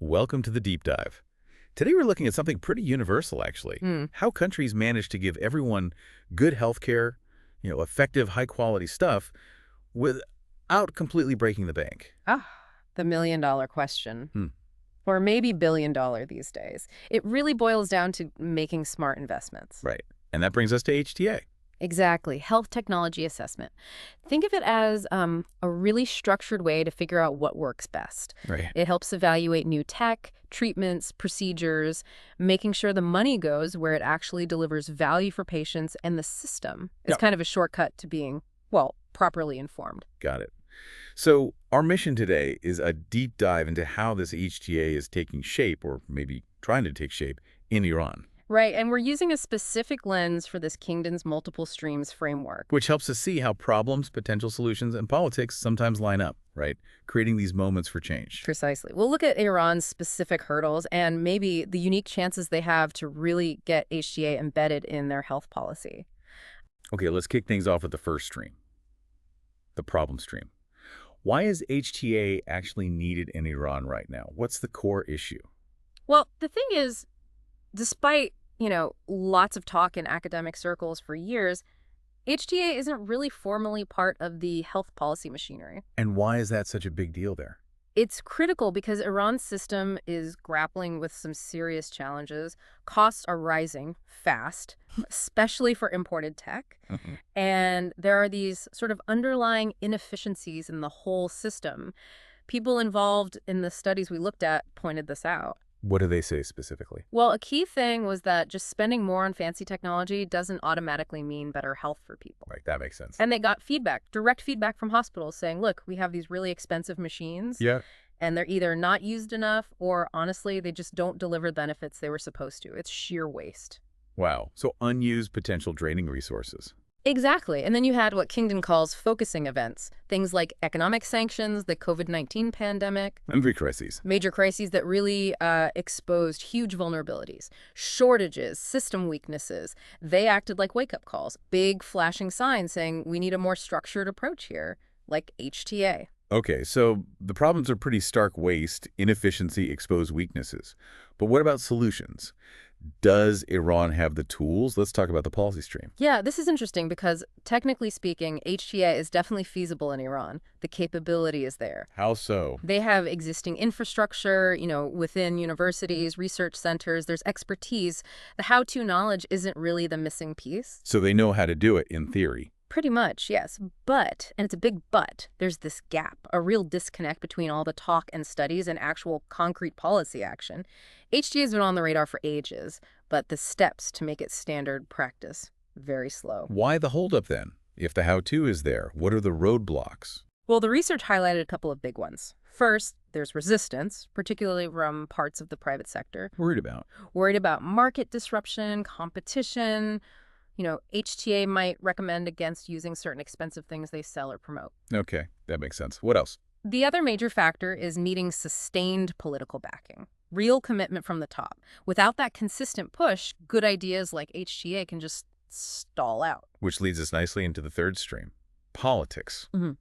Welcome to the deep dive. Today we're looking at something pretty universal, actually. How countries manage to give everyone good health care, effective, high-quality stuff without completely breaking the bank. Ah, the million-dollar question. Hmm. Or maybe billion-dollar these days. It really boils down to making smart investments. Right. And that brings us to HTA. Exactly. Health technology assessment. Think of it as a really structured way to figure out what works best. Right. It helps evaluate new tech, treatments, procedures, making sure the money goes where it actually delivers value for patients and the system. It's Yep. kind of a shortcut to being, well, properly informed. Got it. So our mission today is a deep dive into how this HTA is taking shape, or maybe trying to take shape, in Iran, Right, and we're using a specific lens for this Kingdon's multiple streams framework. which helps us see how problems, potential solutions, and politics sometimes line up, right? Creating these moments for change. Precisely. We'll look at Iran's specific hurdles and maybe the unique chances they have to really get HTA embedded in their health policy. Okay, let's kick things off with the first stream, the problem stream. Why is HTA actually needed in Iran right now? What's the core issue? Well, the thing is, despite, lots of talk in academic circles for years, HTA isn't really formally part of the health policy machinery. And why is that such a big deal there? It's critical because Iran's system is grappling with some serious challenges. Costs are rising fast, especially for imported tech. And there are these sort of underlying inefficiencies in the whole system. People involved in the studies we looked at pointed this out. What do they say specifically? Well, a key thing was that just spending more on fancy technology doesn't automatically mean better health for people. Right, that makes sense. And they got feedback, direct feedback from hospitals saying, look, we have these really expensive machines. Yeah. And they're either not used enough or, honestly, they just don't deliver the benefits they were supposed to. It's sheer waste. Wow. So unused potential draining resources. Exactly. And then you had what Kingdon calls focusing events, things like economic sanctions, the COVID-19 pandemic, And crises. major crises that really exposed huge vulnerabilities, shortages, system weaknesses. They acted like wake-up calls, big flashing signs saying we need a more structured approach here, like HTA. Okay, so the problems are pretty stark: waste, inefficiency, exposed weaknesses. But what about solutions? Does Iran have the tools? Let's talk about the policy stream. Yeah, this is interesting because technically speaking, HTA is definitely feasible in Iran. The capability is there. How so? They have existing infrastructure, within universities, research centers, there's expertise. The how-to knowledge isn't really the missing piece. So they know how to do it in theory. Pretty much, yes. But, and it's a big but, there's this gap, a real disconnect between all the talk and studies and actual concrete policy action. HTA has been on the radar for ages, but the steps to make it standard practice, very slow. Why the holdup then? If the how-to is there, what are the roadblocks? Well, the research highlighted a couple of big ones. First, there's resistance, particularly from parts of the private sector. Worried about Market disruption, competition. HTA might recommend against using certain expensive things they sell or promote. Okay, that makes sense. What else? The other major factor is needing sustained political backing, real commitment from the top. Without that consistent push, good ideas like HTA can just stall out. Which leads us nicely into the third stream, politics. Mhm.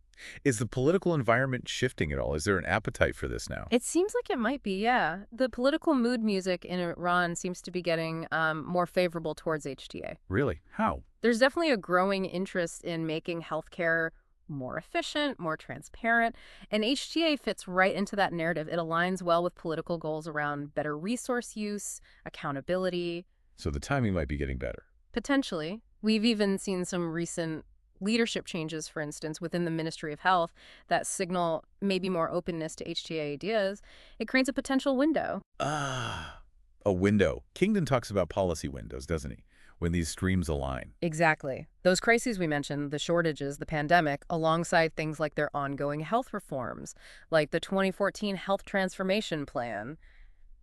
Is the political environment shifting at all? Is there an appetite for this now? It seems like it might be, yeah. The political mood music in Iran seems to be getting more favorable towards HTA. Really? How? There's definitely a growing interest in making healthcare more efficient, more transparent, and HTA fits right into that narrative. It aligns well with political goals around better resource use, accountability. So the timing might be getting better. Potentially. We've even seen some recent leadership changes, for instance, within the Ministry of Health that signal maybe more openness to HTA ideas. It creates a potential window. Ah, a window. Kingdon talks about policy windows, doesn't he? When these streams align. Exactly. Those crises we mentioned, the shortages, the pandemic, alongside things like their ongoing health reforms, like the 2014 Health Transformation Plan,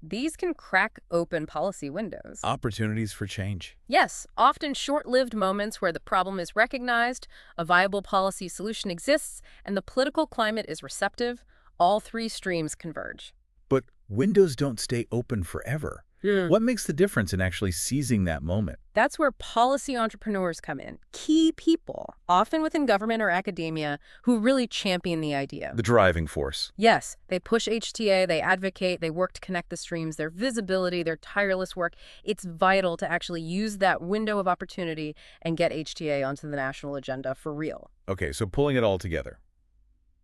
these can crack open policy windows. Opportunities for change. Yes, often short-lived moments where the problem is recognized, a viable policy solution exists, and the political climate is receptive. All three streams converge. But windows don't stay open forever. What makes the difference in actually seizing that moment? That's where policy entrepreneurs come in. Key people, often within government or academia, who really champion the idea. The driving force. Yes, they push HTA, they advocate, they work to connect the streams, their visibility, their tireless work. It's vital to actually use that window of opportunity and get HTA onto the national agenda for real. Okay, so pulling it all together.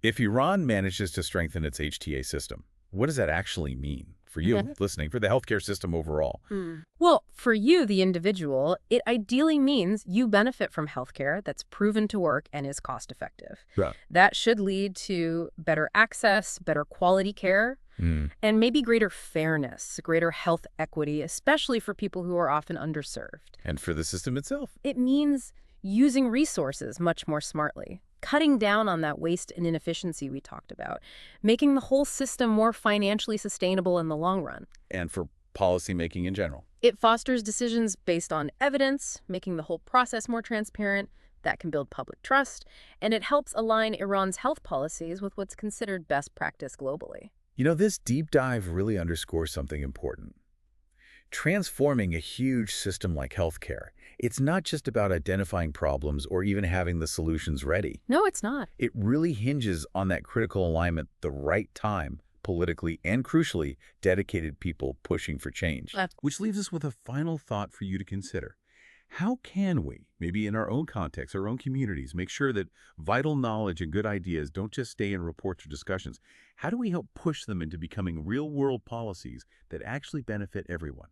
If Iran manages to strengthen its HTA system, what does that actually mean for you listening, for the healthcare system overall? Well, for you, the individual, it ideally means you benefit from healthcare that's proven to work and is cost effective. Yeah. That should lead to better access, better quality care, and maybe greater fairness, greater health equity, especially for people who are often underserved. And for the system itself? It means using resources much more smartly, cutting down on that waste and inefficiency we talked about, making the whole system more financially sustainable in the long run. And for policymaking in general? It fosters decisions based on evidence, making the whole process more transparent. That can build public trust, and it helps align Iran's health policies with what's considered best practice globally. You know, this deep dive really underscores something important. Transforming a huge system like healthcare, it's not just about identifying problems or even having the solutions ready. No, it's not. It really hinges on that critical alignment, the right time, politically and crucially, dedicated people pushing for change. Which leaves us with a final thought for you to consider. How can we, maybe in our own context, our own communities, make sure that vital knowledge and good ideas don't just stay in reports or discussions? How do we help push them into becoming real-world policies that actually benefit everyone?